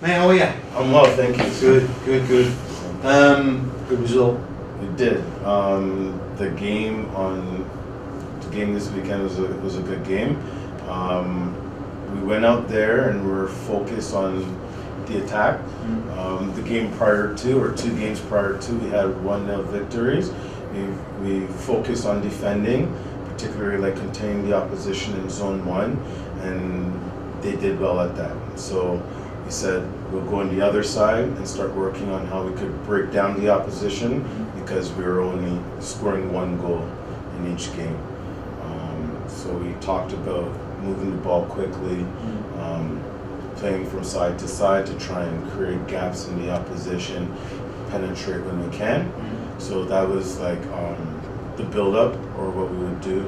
Mate, how are you? I'm well, thank you. Good. Good result. It did. The game this weekend was a good game. We went out there and were focused on the attack. The game prior to, or 2 games prior to, we had 1-0 victories. We focused on defending, particularly like containing the opposition in zone 1, and they did well at that. So we said we'll go on the other side and start working on how we could break down the opposition, because we were only scoring 1 goal in each game. So we talked about moving the ball quickly, playing from side to side to try and create gaps in the opposition, penetrate when we can. So that was like the build-up, or what we would do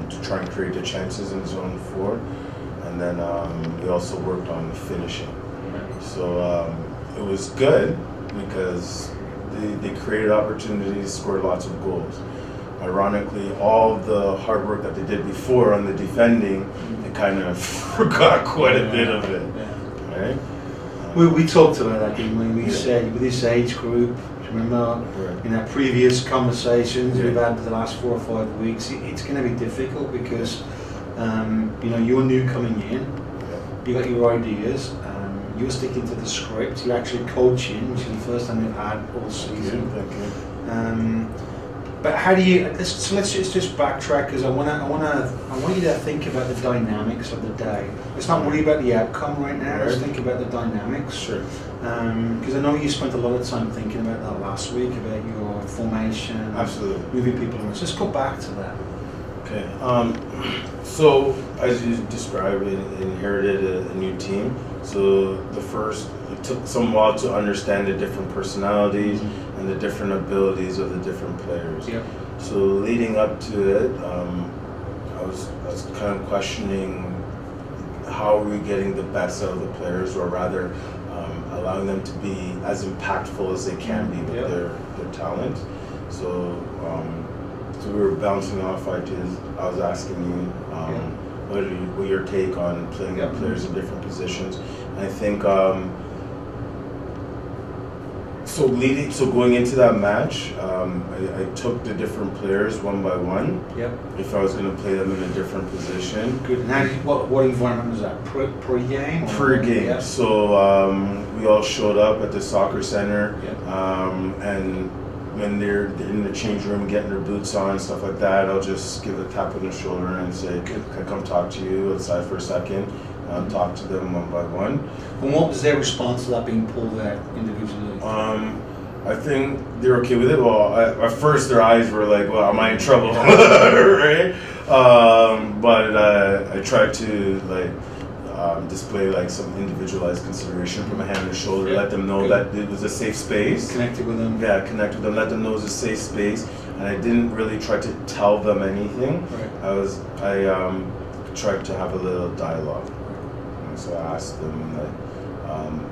to try and create the chances in zone 4. And then we also worked on finishing. So it was good because they created opportunities, scored lots of goals. Ironically, all the hard work that they did before on the defending, they kind of forgot quite a bit of it. Right? We talked about that, didn't we? We said with this age group, do you remember in our previous conversations we've had for the last 4 or 5 weeks, it's going to be difficult because you're new coming in, you got your ideas, you're sticking to the script, you're actually coaching, which is the first time you've had all season. Thank you. But how do you? Let's just backtrack, because I want you to think about the dynamics of the day. Let's not worry about the outcome right now. Let's think about the dynamics. Sure. Because I know you spent a lot of time thinking about that last week, about your formation. Absolutely. Moving people on. Let's just go back to that. Okay. So as you described, we inherited a new team. So it took some while to understand the different personalities and the different abilities of the different players. Yep. So leading up to it, I was kind of questioning how are we getting the best out of the players, or rather allowing them to be as impactful as they can be with their talent. So we were bouncing off ideas. I was asking you, what your take on playing players in different positions? And I think so going into that match, I took the different players one by one. Yep. If I was going to play them in a different position. Good. Now, what environment was that? Pre-game? Pre-game. Yep. So we all showed up at the soccer center, and when they're in the change room getting their boots on and stuff like that, I'll just give a tap on the shoulder and say, can I come talk to you outside for a second? Talk to them one by one. And what was their response to that being pulled out individually? I think they're okay with it. Well, at first their eyes were like, well, am I in trouble? Right? But I tried to display some individualized consideration, put my hand on their shoulder, let them know that it was a safe space. Connected with them. Yeah, connect with them, let them know it was a safe space. And I didn't really try to tell them anything. Right. I tried to have a little dialogue. And so I asked them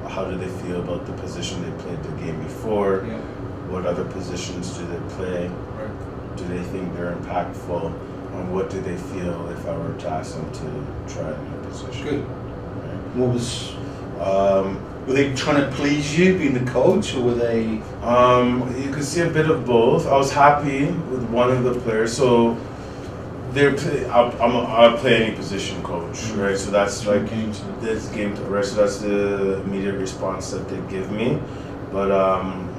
how do they feel about the position they played the game before? Yeah. What other positions do they play? Right. Do they think they're impactful? And what do they feel if I were to ask them to try a new position? Good. What was? Were they trying to please you, being the coach, or were they? You could see a bit of both. I was happy with one of the players, so I'll play any position, coach, right? So that's this game, right? So that's the immediate response that they give me. But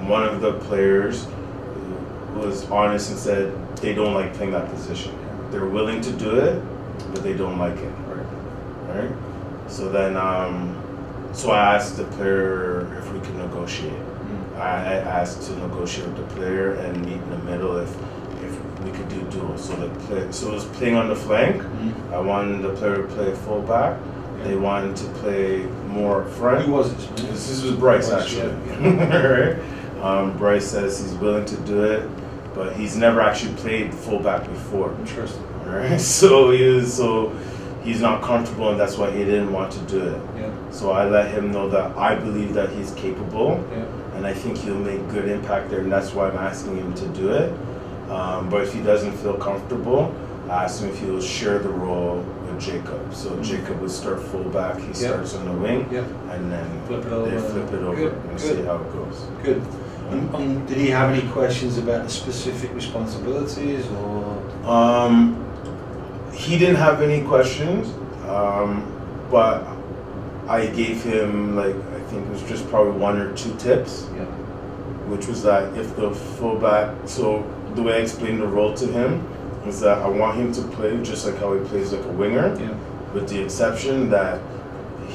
one of the players was honest and said they don't like playing that position. They're willing to do it, but they don't like it. Right? So then, so I asked the player if we could negotiate. I asked to negotiate with the player and meet in the middle if we could do dual. So it was playing on the flank. I wanted the player to play fullback. They wanted to play more front. Who was this? This was Bryce, actually. Right? Bryce says he's willing to do it, but he's never actually played fullback before. Interesting. Right? So he's not comfortable, and that's why he didn't want to do it. Yeah. So I let him know that I believe that he's capable, and I think he'll make good impact there, and that's why I'm asking him to do it. But if he doesn't feel comfortable, I asked him if he will share the role with Jacob. So Jacob would start fullback, he starts on the wing, and then flip it they flip it over and see how it goes. Good. Did he have any questions about the specific responsibilities, or? He didn't have any questions, but I gave him, like, I think it was just probably 1 or 2 tips, which was that if the fullback, so the way I explained the role to him is that I want him to play just like how he plays like a winger, with the exception that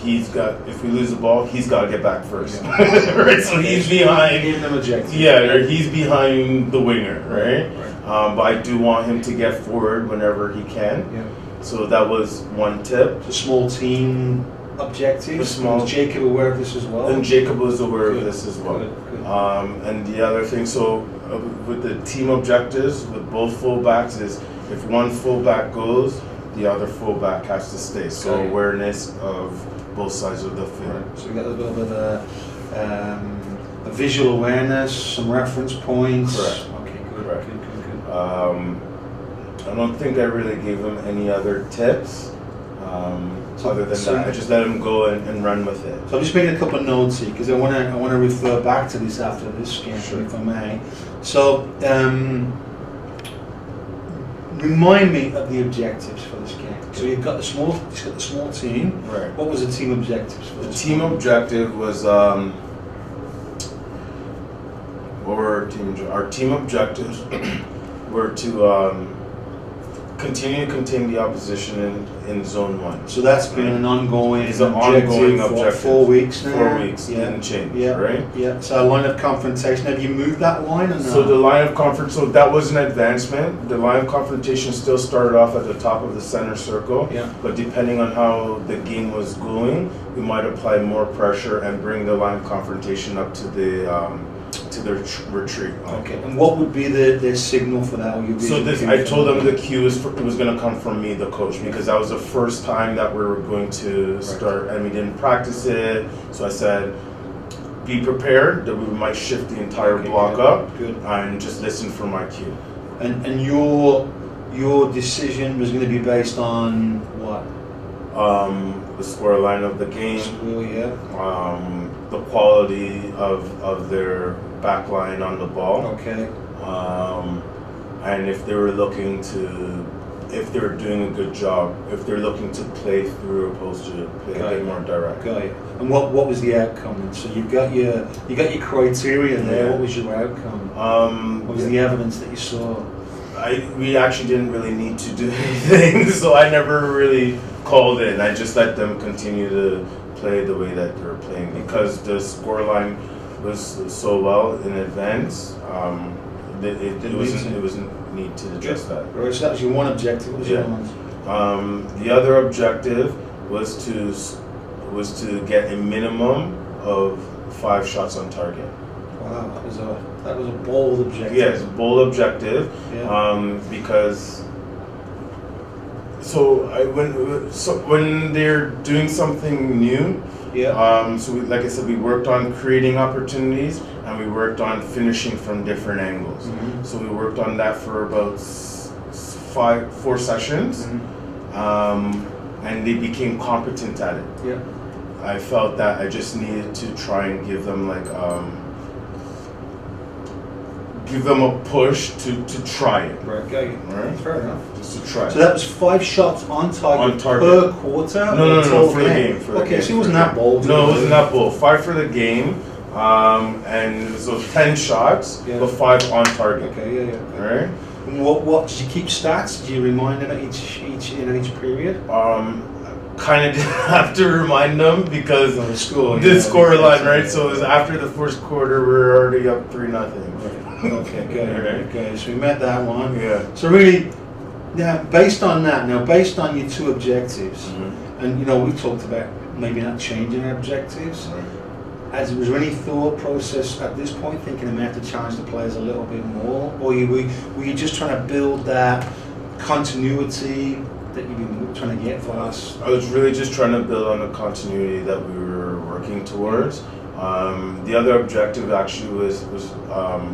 if we lose the ball, he's got to get back first. Right? So he's behind. Give them objectives. Yeah, or he's behind the winger, right? But I do want him to get forward whenever he can. So that was one tip. The small team objectives. Was Jacob aware of this as well? And Jacob was aware of this as well. Good. And the other thing, so with the team objectives with both fullbacks is if one fullback goes, the other fullback has to stay. So awareness of both sides of the field. Right. So we got a little bit of a visual awareness, some reference points. Correct. Okay, good. Correct. Good. I don't think I really gave him any other tips. Other than that, I just let him go and run with it. So I'm just making a couple of notes here because I want to refer back to this after this game, if I may. So remind me of the objectives for this game. So you've got the small team. Right. What was the team objectives for this team game? objective was our team objectives were to continue to contain the opposition in zone 1. So that's been an ongoing It's an ongoing objective. 4 weeks now. 4 weeks, didn't change, right? Yeah. So a line of confrontation. Have you moved that line or not? So the line of so that was an advancement. The line of confrontation still started off at the top of the center circle. But depending on how the game was going, we might apply more pressure and bring the line of confrontation up to the retreat. Okay, and what would be the signal for that? I told them the cue was going to come from me, the coach, because that was the first time that we were going to start, and we didn't practice it. So I said, be prepared that we might shift the entire block up, and just listen for my cue. And your decision was going to be based on what? The score line of the game. The quality of their back line on the ball. Okay. And if they were looking if they were doing a good job, if they're looking to play through opposed to play a bit more direct. Got it. And what was the outcome? So you got your criteria there. What was your outcome? What was the evidence that you saw? We actually didn't really need to do anything, so I never really called it. I just let them continue to play the way that they were playing because the scoreline was so well in advance. It wasn't need to address that. Right, so that was your one objective. What was your one? The other objective was to get a minimum of 5 shots on target. Wow, that was a bold objective. Yes, a bold objective. Because when they're doing something new, like I said, we worked on creating opportunities and we worked on finishing from different angles. So we worked on that for about 4 sessions, and they became competent at it. I felt that I just needed to try and give them a push to try it. Right, okay. Right? Fair enough. Just to try. So that was 5 shots on target per quarter? No, for the game. Okay, so it wasn't that bold. No, it wasn't that bold. 5 for the game, and so 10 shots, but 5 on target. Okay, All right. And what did you keep stats? Did you remind them at each period? Kind of didn't have to remind them because the score line, right? So it was after the first quarter, we were already up 3-0. Okay, good. Okay, so we met that one. So really, based on your 2 objectives, and we talked about maybe not changing our objectives. Was there any thought process at this point thinking I may have to challenge the players a little bit more, or were you just trying to build that continuity that you've been trying to get for us? I was really just trying to build on the continuity that we were working towards. The other objective actually was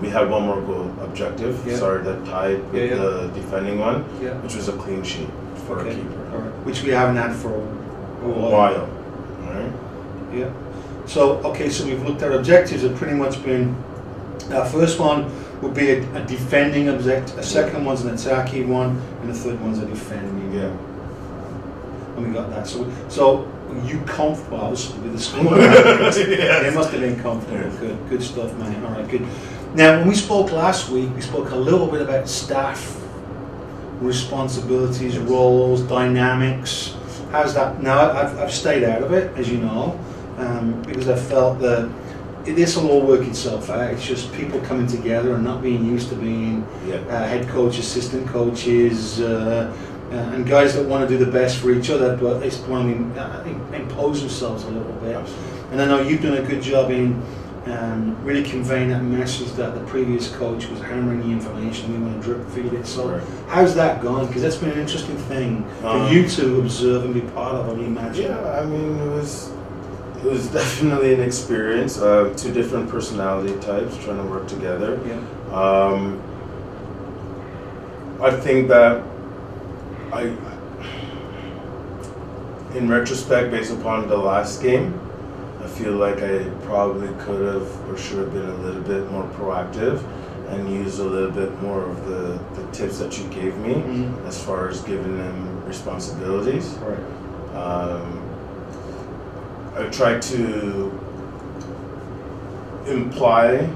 we had one more goal objective. Yeah. Sorry, that tied with the defending one, Yeah. which was a clean sheet for a keeper. All right. Which we haven't had for a while. All right. Yeah. So so we've looked at objectives. Have pretty much been. Our first one would be a defending objective. A second one's an attacking one, and the third one's a defending. Yeah. And we got that. So you comfortable obviously with the score? Yes. They must have been comfortable. Yeah. Good stuff, man. All right, good. Now, when we spoke last week, we spoke a little bit about staff responsibilities, roles, dynamics. How's that? Now, I've stayed out of it, as you know, because I felt that this will all work itself out. It's just people coming together and not being used to being head coach, assistant coaches, and guys that want to do the best for each other, but they want to impose themselves a little bit. Absolutely. And I know you've done a good job in really conveying that message that the previous coach was hammering the information. We want to drip feed it. So Right. how's that gone? Because that's been an interesting thing for you to observe and be part of, I imagine. Yeah, I mean, it was definitely an experience. Two different personality types trying to work together. Yeah. I think that in retrospect, based upon the last game, I feel like I probably could have or should have been a little bit more proactive and used a little bit more of the tips that you gave me as far as giving them responsibilities. Right. I tried to imply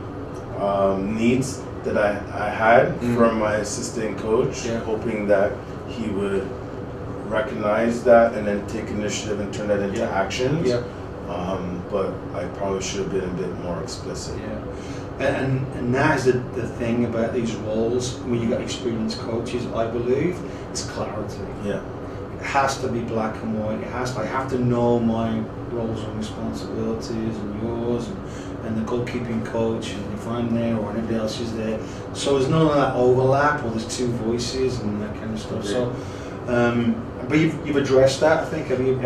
needs that I had from my assistant coach, hoping that he would recognize that and then take initiative and turn that into actions. Yeah. But I probably should have been a bit more explicit. Yeah. And that is the thing about these roles when you got experienced coaches, I believe, it's clarity. Yeah. It has to be black and white. I have to know my roles and responsibilities and yours and the goalkeeping coach, and if I'm there or anybody else is there. So there's none of that overlap, or there's two voices and that kind of stuff. So, but you've addressed that, I think. Have you?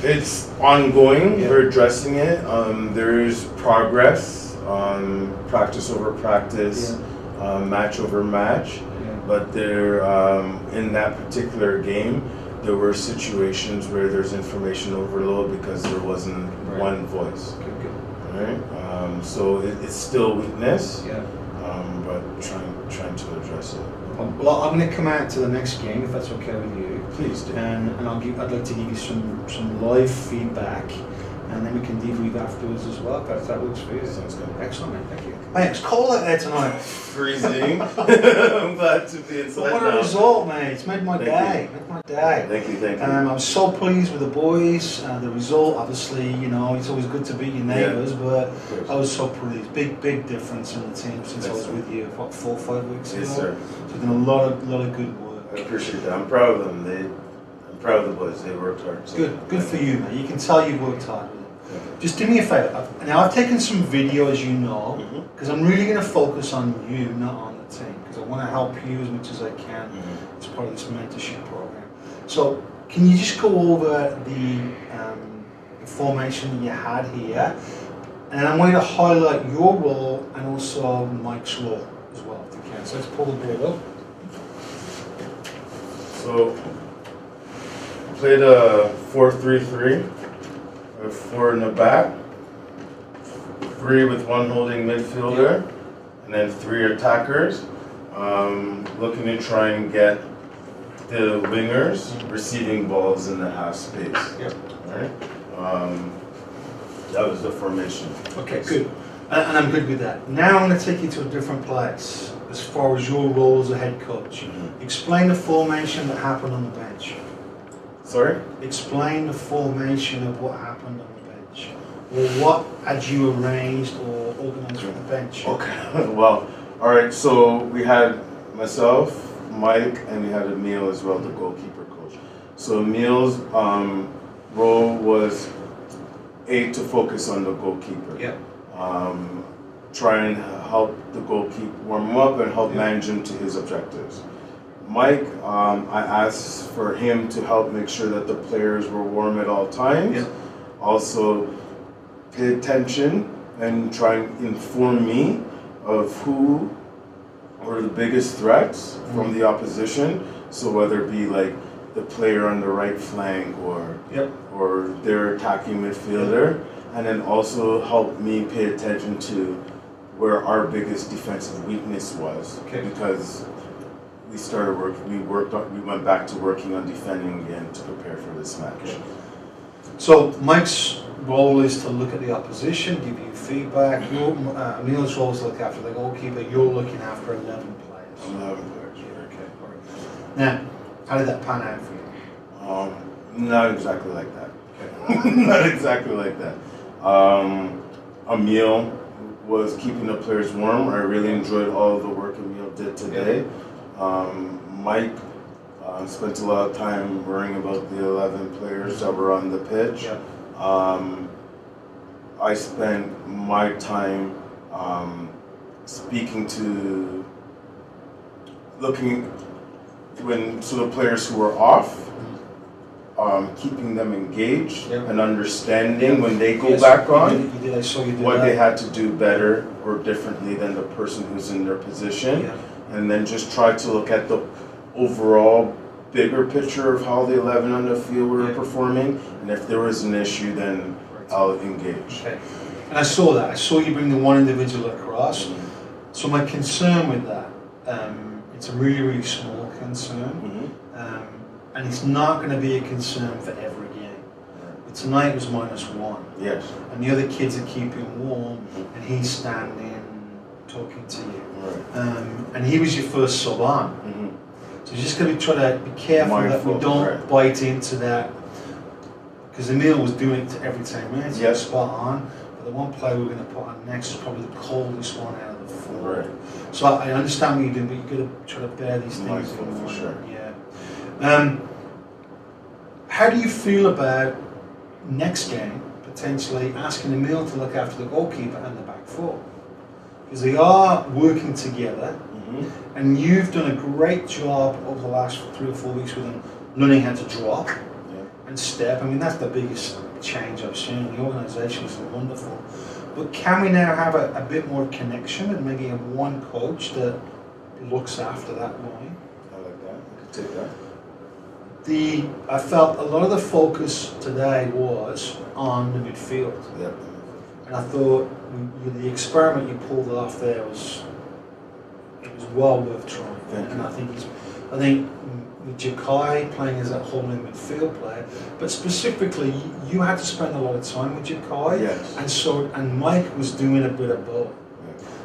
It's ongoing. Yeah. We're addressing it. There's progress. Practice over practice, match over match. Yeah. But there, in that particular game, there were situations where there's information overload because there wasn't one voice. Good. Right. So it's still weakness. Yeah. But trying to address it. Well, I'm going to come out to the next game if that's okay with you. Please do. And I'd like to give you some live feedback, and then we can debrief afterwards as well. If that works for you. Sounds good. Excellent, mate. Thank you. Mate, it's cold out there tonight. Freezing. I'm glad to be inside What now. a result, mate. It's made my Thank day. Made my day. Thank you. I'm so pleased with the boys. The result, obviously, it's always good to beat your neighbours, but I was so pleased. Big difference in the team since I was with you, 4 or 5 weeks ago. Yes, sir. So you've done a lot of good work. I appreciate that. I'm proud of them. I'm proud of the boys. They worked hard. So Good for you, mate. You can tell you worked hard with it. Just do me a favour. Now, I've taken some video, as you know, because I'm really going to focus on you, not on the team, because I want to help you as much as I can as part of this mentorship program. So, can you just go over the formation that you had here, and I want you to highlight your role and also Mike's role as well, if you can. So let's pull the board up. So, I played a 4-3-3 with 4 in the back, 3 with 1 holding midfielder, and then 3 attackers. Looking to try and get the wingers receiving balls in the half space. Yep. Right? That was the formation. Okay, good. And I'm good with that. Now I'm going to take you to a different place as far as your role as a head coach. Explain the formation that happened on the bench. Sorry? Explain the formation of what happened on the bench. Or what had you arranged or organised for the bench? Okay, well, alright, so we had myself, Mike, and we had Emil as well, the goalkeeper coach. So Emil's role was to focus on the goalkeeper. Yeah. Try and help the goalkeeper warm him up and help manage him to his objectives. Mike, I asked for him to help make sure that the players were warm at all times. Yeah. Also, pay attention and try and inform me of who were the biggest threats from the opposition. So whether it be like the player on the right flank or their attacking midfielder, and then also help me pay attention to where our biggest defensive weakness was, because we went back to working on defending again to prepare for this match. So Mike's role is to look at the opposition, give you feedback. Emil's role is to look after the goalkeeper. You're looking after 11 players. 11 players. Okay, all right. Now, how did that pan out for you? Not exactly like that. Not exactly like that. Emil was keeping the players warm. I really enjoyed all the work Emil did today. Mike spent a lot of time worrying about the 11 players that were on the pitch. I spent my time speaking to, the players who were off, keeping them engaged and understanding when they go back on what they had to do better or differently than the person who's in their position, and then just try to look at the overall bigger picture of how the 11 on the field were performing, and if there was an issue, then I'll engage. Okay. And I saw that. I saw you bring the one individual across. So my concern with that, it's a really, really small concern, and it's not going to be a concern for every game. But tonight it was -1. Yes. And the other kids are keeping warm, and he's standing, talking to you. And he was your first sub on. So you're just going to try to be careful that we don't bite into that, because Emil was doing it to every 10 minutes. Yes. Spot on. But the one player we're going to put on next is probably the coldest one out of the 4. So I understand what you're doing, but you've got to try to bear these things in mind. For sure. How do you feel about next game potentially asking Emil to look after the goalkeeper and the back 4? Because they are working together, and you've done a great job over the last 3 or 4 weeks with them learning how to drop and step. I mean, that's the biggest change I've seen in the organisation. It's wonderful. But can we now have a bit more connection and maybe have one coach that looks after that line? I like that. I could take that. I felt a lot of the focus today was on the midfield. And I thought the experiment you pulled off there was well worth trying. And I think with Jakai playing as a holding midfield player, but specifically you had to spend a lot of time with Jakai, and Mike was doing a bit of both.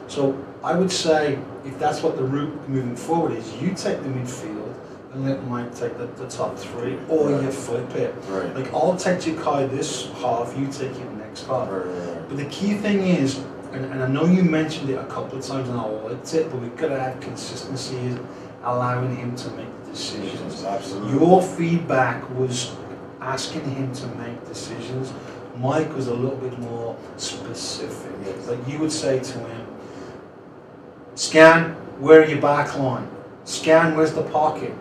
So I would say if that's what the route moving forward is, you take the midfield and let Mike take the top 3, or you flip it. Like, I'll take Jakai this half, you take it next half. But the key thing is, and I know you mentioned it a couple of times and I liked it, but we've got to have consistency in allowing him to make the decisions. Absolutely. Your feedback was asking him to make decisions. Mike was a little bit more specific. Like, you would say to him, Scan, where are your back line? Scan, where's the pocket?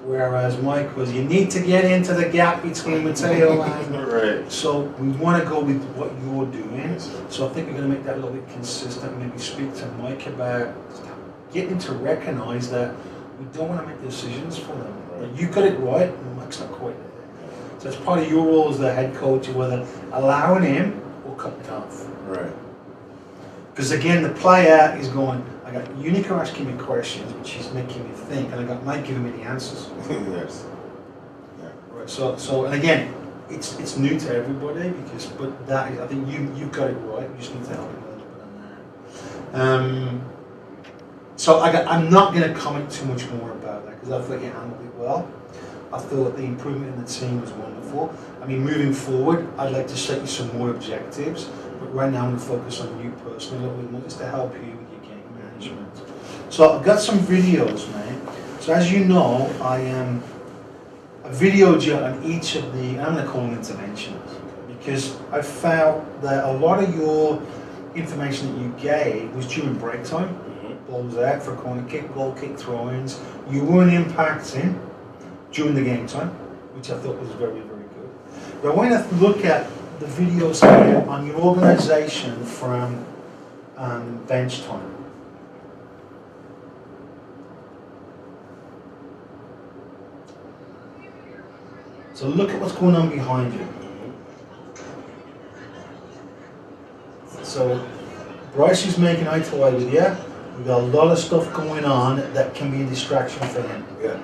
Whereas Mike was, you need to get into the gap between Mateo and... So we want to go with what you're doing. So I think we're going to make that a little bit consistent. Maybe speak to Mike about getting to recognise that we don't want to make decisions for them. Like, you got it right, and Mike's not quite there. So it's part of your role as the head coach, whether allowing him or cutting it off. Because again, the player is going, I got Unico asking me questions, which is making me think, and I got Mike giving me the answers. So and again, it's new to everybody, but that is, I think you've got it right. You just need to help him a little bit on that. So I'm not going to comment too much more about that because I thought you handled it well. I thought the improvement in the team was wonderful. I mean, moving forward, I'd like to set you some more objectives, but right now I'm going to focus on you personally a little bit more, just to help you with your game management. So I've got some videos, mate. So as you know, I am a video on each of the, I'm going to call them interventions, because I felt that a lot of your information that you gave was during break time. Balls out for a corner kick, goal kick, throw-ins. You weren't impacting during the game time, which I thought was very, very good. But I want to look at the videos here on your organisation from bench time. So look at what's going on behind you. So Bryce is making eye to eye with you. We've got a lot of stuff going on that can be a distraction for him. Yeah.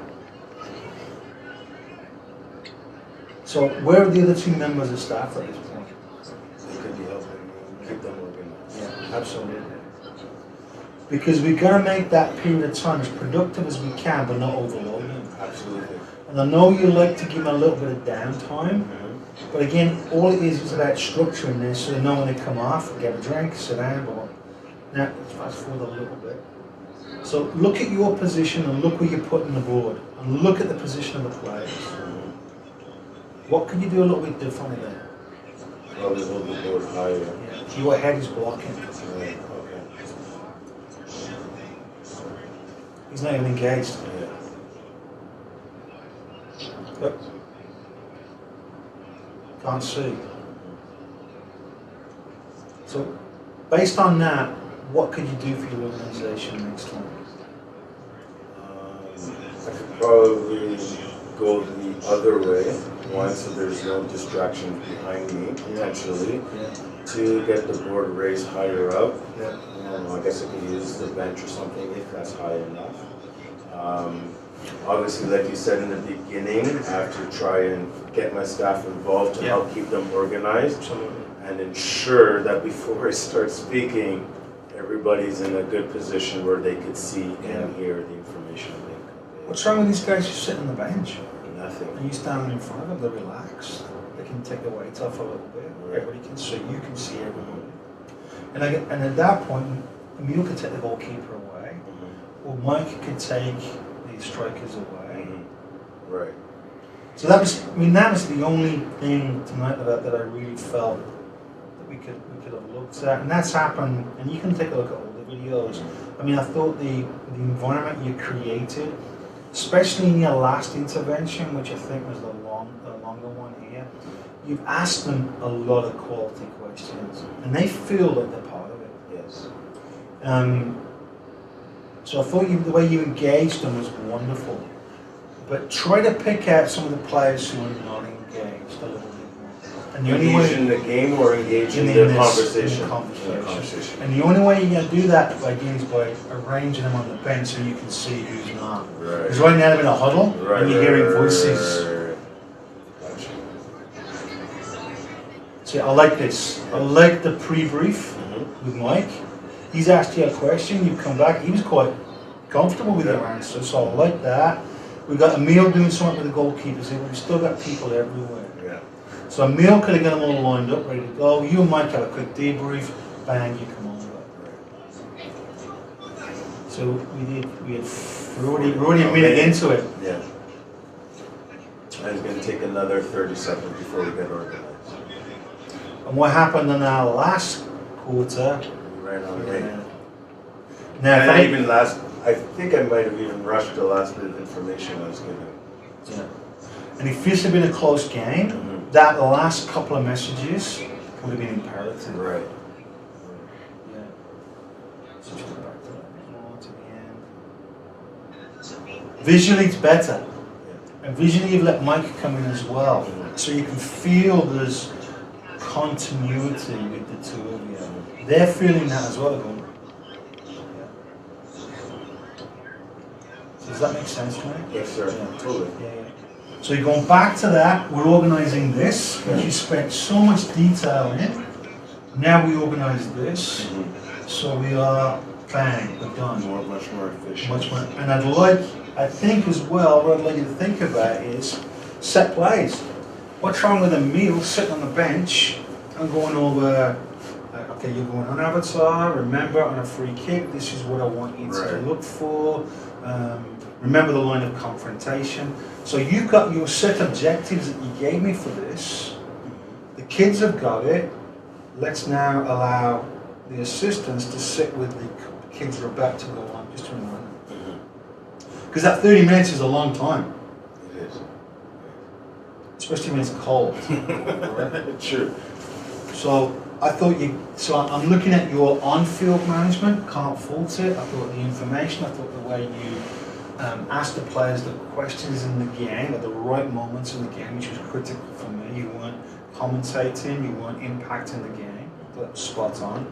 So where are the other two members of staff at this point? They could be helping keep them organized. Yeah, absolutely. Because we've got to make that period of time as productive as we can, but not overload them. Absolutely. And I know you like to give them a little bit of downtime, but again, all it is about structuring this so they know when they come off, get a drink, sit down, but now let's fast forward a little bit. So look at your position and look where you're putting the board, and look at the position of the players. What can you do a little bit differently there? Probably hold the board higher. Yeah. Your head is blocking. Right. Okay. He's not even engaged. Yeah. Look. Can't see. So, based on that, what could you do for your organisation next time? I could probably go the other way. One, so there's no distractions behind me, potentially. Yeah. Two, get the board raised higher up. Yeah. I guess I could use the bench or something if that's high enough. Obviously, like you said in the beginning, I have to try and get my staff involved to help keep them organized. Absolutely. And ensure that before I start speaking, everybody's in a good position where they could see and hear the information. What's wrong with these guys who sit on the bench? Nothing. And you standing in front of them, they're relaxed. They can take the weight off a little bit. Right. Everybody can see, you can see everybody. And at that point, Emil could take the goalkeeper away, or Mike could take the strikers away. Right. So that was the only thing tonight that I really felt that we could have looked at, and that's happened. And you can take a look at all the videos. I mean, I thought the environment you created, especially in your last intervention, which I think was the longer one here, you've asked them a lot of quality questions, and they feel that they're part of it. Yes. So I thought the way you engaged them was wonderful. But try to pick out some of the players who are not engaged a little bit more. And the only way in the game or engage in the conversation. And the only way you're going to do that is by arranging them on the bench so you can see who's not. Right. Because right now they're in a huddle and you're hearing voices. Gotcha. See, I like this. I like the pre-brief with Mike. He's asked you a question, you've come back, he was quite comfortable with your answer, so I like that. We've got Emil doing something with the goalkeepers here, but we've still got people everywhere. Yeah. So Emil could have got them all lined up, ready to go. You and Mike have a quick debrief, bang, you come over. So we're already a minute into it. Yeah. And it's going to take another 30 seconds before we get organized. And what happened in our last quarter? We ran out of rain. Now, I think I might have even rushed the last bit of information I was given. Yeah. And if this had been a close game, that last couple of messages would have been imperative. Right. Yeah. So just go back to that to the end. Visually, it's better. Yeah. And visually, you've let Mike come in as well. So you can feel there's continuity with the two of you. They're feeling that as well. Going, does that make sense to me? Yes, sir. Yeah. Totally. Yeah. So you're going back to that. We're organising this, which you spent so much detail in. Now we organise this. So we are, bang, we're done. Much more efficient. Much more. And I think as well, what I'd like you to think about is set plays. What's wrong with Emil sitting on the bench and going over, okay, you're going on Avatar, remember on a free kick, this is what I want you to look for. Remember the line of confrontation. So you've got your set objectives that you gave me for this. The kids have got it. Let's now allow the assistants to sit with the kids who are about to go on, just to remind them. Because that 30 minutes is a long time. It is. Especially when it's cold. True. So I thought so I'm looking at your on-field management, can't fault it. I thought the information, I thought the way you asked the players the questions in the game at the right moments in the game, which was critical for me. You weren't commentating, you weren't impacting the game. That was spot on.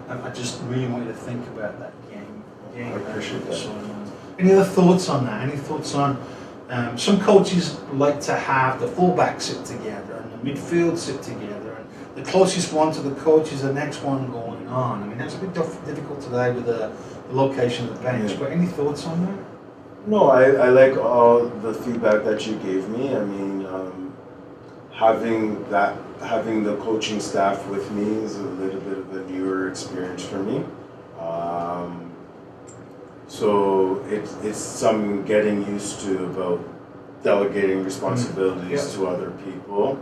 I just really wanted to think about that game. I appreciate that. So, any other thoughts on that? Any thoughts on some coaches like to have the fullback sit together and the midfield sit together, and the closest one to the coach is the next one going on. I mean, that's a bit difficult today with the location of the bench. But any thoughts on that? No, I like all the feedback that you gave me. I mean, having the coaching staff with me is a little bit of a newer experience for me. So it's some getting used to about delegating responsibilities to other people,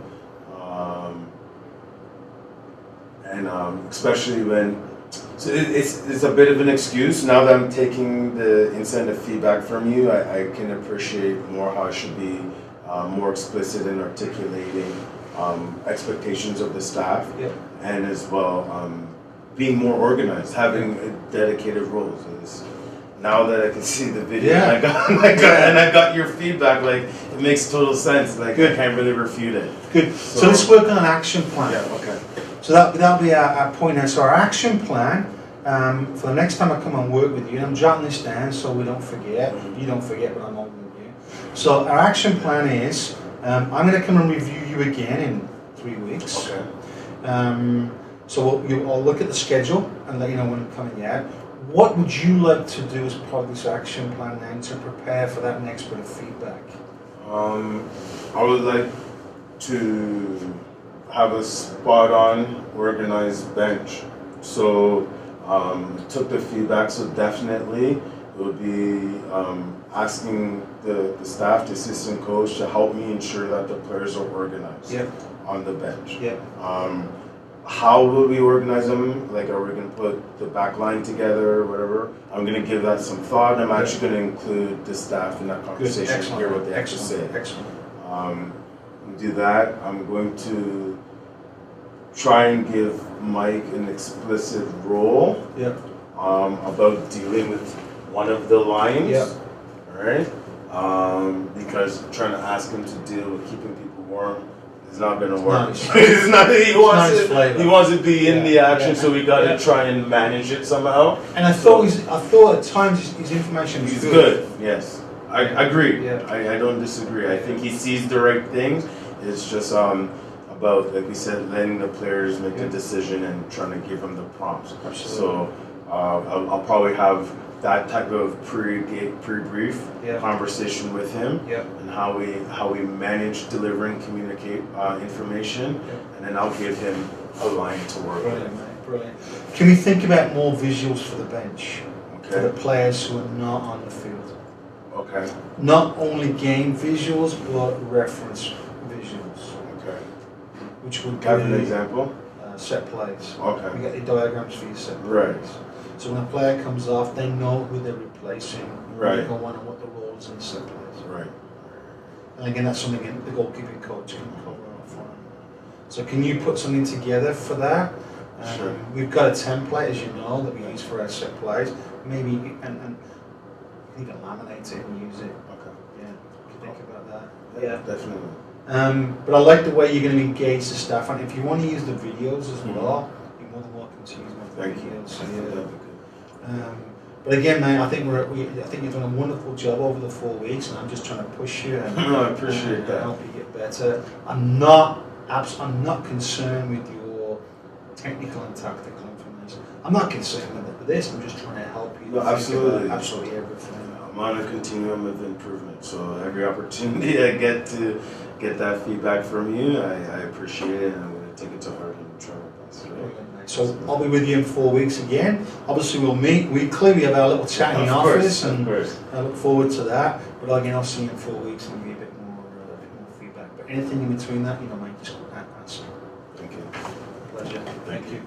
and especially when. So it's a bit of an excuse. Now that I'm taking the incentive feedback from you, I can appreciate more how I should be more explicit in articulating expectations of the staff, and as well being more organized, having dedicated roles. Now that I can see the video and I got your feedback, like it makes total sense. Like I can't really refute it. Good. So let's work on an action plan. Yeah. Okay. So that'll be our point there. So our action plan for the next time I come and work with you, and I'm jotting this down so we don't forget. You don't forget, but I'm on with you. So our action plan is I'm going to come and review you again in 3 weeks. Okay. So I'll look at the schedule and let you know when I'm coming out. What would you like to do as part of this action plan then to prepare for that next bit of feedback? I would like to have a spot-on organized bench. So took the feedback, so definitely it would be asking the staff, the assistant coach to help me ensure that the players are organized on the bench. How will we organize them? Like, are we going to put the back line together or whatever? I'm going to give that some thought. I'm actually going to include the staff in that conversation, hear what they have to say. Excellent. Do that. I'm going to try and give Mike an explicit role about dealing with one of the lines. All right? Because trying to ask him to deal with keeping people warm is not going to work. It's not. He wants to be in the action, so we got to try and manage it somehow. And I thought at times his information was good. Yes, I agree. I don't disagree. I think he sees the right things. It's just about, like we said, letting the players make the decision and trying to give them the prompts. Absolutely. So I'll probably have that type of pre-brief conversation with him, and how we manage, deliver, and communicate information, and then I'll give him a line to work with. Mate, brilliant. Can we think about more visuals for the bench, for the players who are not on the field? Okay. Not only game visuals, but reference visuals. Okay. Which would Have an example. Set plays. Okay. We got the diagrams for your set plays. Right. So when a player comes off, they know who they're replacing, right, where they're going and what the role is in the set plays. Right. And again, that's something the goalkeeping coach can cover off on. So can you put something together for that? Sure. We've got a template, as you know, that we use for our set plays. Maybe and even laminate it and use it. Okay. Yeah. Can you think about that? Yeah. Definitely. But I like the way you're going to engage the staff, and if you want to use the videos as well, you're more than welcome to use my videos. So, but again, mate, I think I think you've done a wonderful job over the 4 weeks, and I'm just trying to push you and I appreciate that. Help you get better. I'm not concerned with your technical and tactical information. I'm not concerned with this. I'm just trying to help you. No, absolutely. Absolutely everything. I'm on a continuum of improvement, so every opportunity I get to get that feedback from you, I appreciate it, and I'm going to take it to heart and try my best. Right? So I'll be with you in 4 weeks again. Obviously, we'll meet weekly. We have our little chat in the office, and I look forward to that. But again, I'll see you in 4 weeks and give you a bit more feedback. But anything in between that, mate, just ask. Thank you. Pleasure. Thank you.